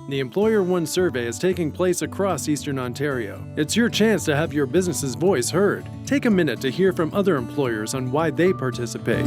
The EmployerOne Survey is taking place across Eastern Ontario. It's your chance to have your business's voice heard. Take a minute to hear from other employers on why they participate.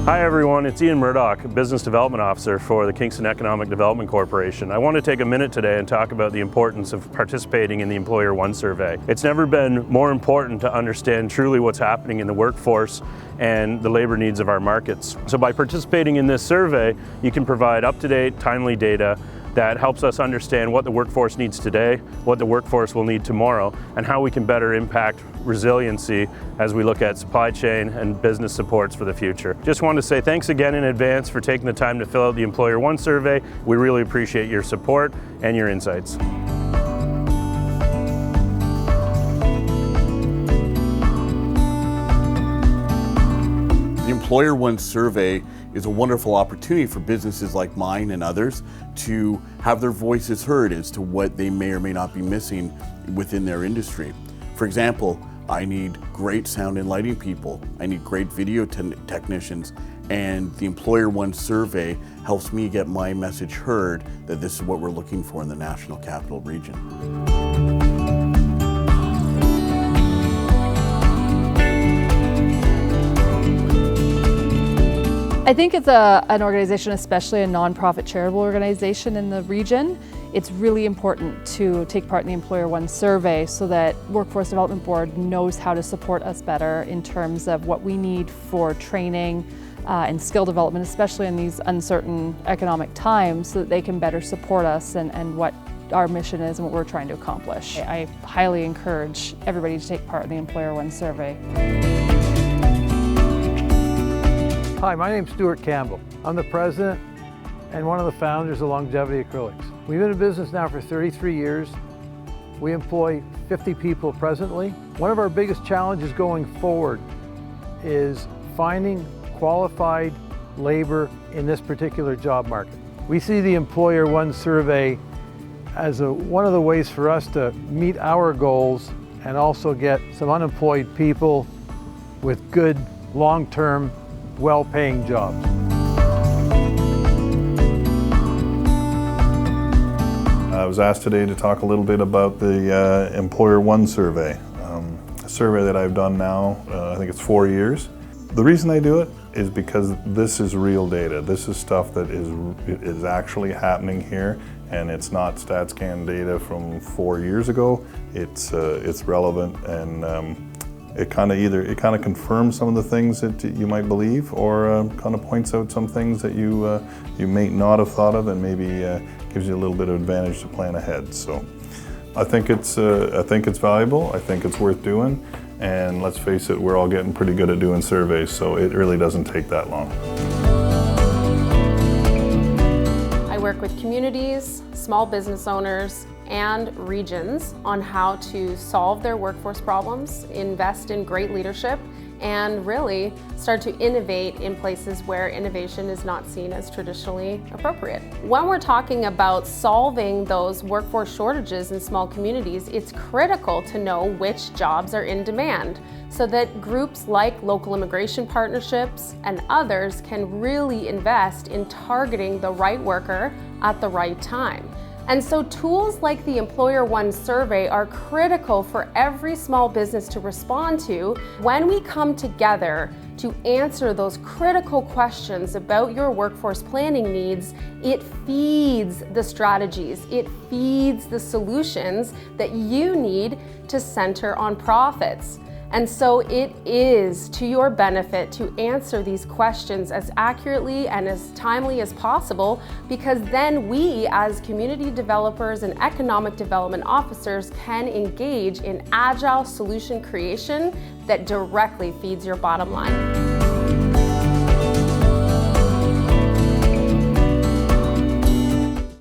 Hi everyone, it's Ian Murdoch, Business Development Officer for the Kingston Economic Development Corporation. I want to take a minute today and talk about the importance of participating in the EmployerOne Survey. It's never been more important to understand truly what's happening in the workforce and the labor needs of our markets. So by participating in this survey, you can provide up-to-date, timely data that helps us understand what the workforce needs today, what the workforce will need tomorrow, and how we can better impact resiliency as we look at supply chain and business supports for the future. Just wanted to say thanks again in advance for taking the time to fill out the EmployerOne Survey. We really appreciate your support and your insights. The EmployerOne Survey is a wonderful opportunity for businesses like mine and others to have their voices heard as to what they may or may not be missing within their industry. For example, I need great sound and lighting people. I need great video technicians, and the EmployerOne Survey helps me get my message heard that this is what we're looking for in the National Capital Region. I think it's an organization, especially a nonprofit charitable organization in the region. It's really important to take part in the EmployerOne Survey so that Workforce Development Board knows how to support us better in terms of what we need for training and skill development, especially in these uncertain economic times, so that they can better support us and what our mission is and what we're trying to accomplish. I highly encourage everybody to take part in the EmployerOne Survey. Hi, my name's Stuart Campbell. I'm the president and one of the founders of Longevity Acrylics. We've been in business now for 33 years. We employ 50 people presently. One of our biggest challenges going forward is finding qualified labor in this particular job market. We see the EmployerOne Survey as one of the ways for us to meet our goals and also get some unemployed people with good long-term well-paying jobs. I was asked today to talk a little bit about the EmployerOne Survey, a survey that I've done now, I think it's 4 years. The reason I do it is because this is real data. This is stuff that is actually happening here, and it's not StatsCan data from 4 years ago. It's relevant, and it kind of confirms some of the things that you might believe, or kind of points out some things that you may not have thought of, and maybe gives you a little bit of advantage to plan ahead. So I think it's valuable. I think it's worth doing, and let's face it, we're all getting pretty good at doing surveys, so it really doesn't take that long. I work with communities, small business owners, and regions on how to solve their workforce problems, invest in great leadership, and really start to innovate in places where innovation is not seen as traditionally appropriate. When we're talking about solving those workforce shortages in small communities, it's critical to know which jobs are in demand so that groups like local immigration partnerships and others can really invest in targeting the right worker at the right time. And so tools like the EmployerOne Survey are critical for every small business to respond to when we come together to answer those critical questions about your workforce planning needs. It feeds the strategies, it feeds the solutions that you need to center on profits. And so it is to your benefit to answer these questions as accurately and as timely as possible, because then we as community developers and economic development officers can engage in agile solution creation that directly feeds your bottom line.